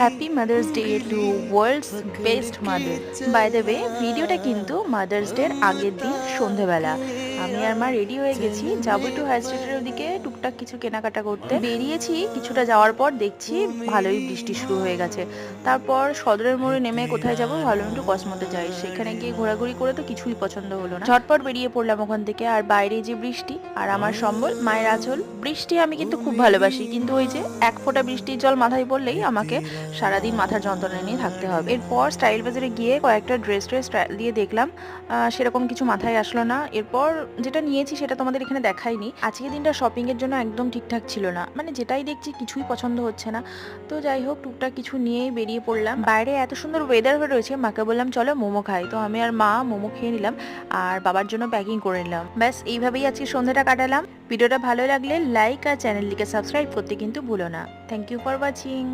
Happy Mother's Day to world's best mother. By the way, ভিডিওটা কিন্তু mother's ডের আগের দিন সন্ধেবেলা। আমি আর মা রেডি হয়ে গেছি, যাবো একটু হাই স্ট্রিটের ওদিকে টুকটাক কিছু কেনাকাটা করতে। বেরিয়েছি, কিছুটা যাওয়ার পর দেখছি ভালোই বৃষ্টি শুরু হয়ে গেছে। তারপর সদরের মোড়ে নেমে কোথায় যাবো ভাবলাম একটু কসমোতে যাই। সেখানে গিয়ে ঘোরাঘুরি করে তো কিছুই পছন্দ হলো না, ঝটপট বেরিয়ে পড়লাম ওখান থেকে। আর বাইরে যে বৃষ্টি, আর আমার সম্বল মায়ের আঁচল। বৃষ্টি আমি কিন্তু খুব ভালোবাসি, কিন্তু ওই যে এক ফোঁটা বৃষ্টির জল মাথায় পড়লেই আমাকে সারাদিন মাথার যন্ত্রণা নিয়ে থাকতে হবে। এরপর স্টাইল বাজারে গিয়ে কয়েকটা ড্রেস দিয়ে দেখলাম, সেরকম কিছু মাথায় আসলো না। এরপর যেটা নিয়েছি সেটা তোমাদের এখানে দেখাইনি। আজকের দিনটা শপিং এর জন্য একদম ঠিকঠাক ছিল না, মানে যেটাই দেখছি কিছুই পছন্দ হচ্ছে না। তো যাই হোক, টুকটাক কিছু নিয়েই বেরিয়ে পড়লাম। বাইরে এত সুন্দর ওয়েদার হয়ে রয়েছে, মাকে বললাম চলো মোমো খাই। তো আমি আর মা মোমো খেয়ে নিলাম আর বাবার জন্য প্যাকিং করে নিলাম। ব্যাস এইভাবেই আজকে সন্ধ্যাটা কাটালাম। ভিডিওটা ভালো লাগলে লাইক আর চ্যানেলটিকে সাবস্ক্রাইব করতে কিন্তু ভুলো না। Thank you for watching.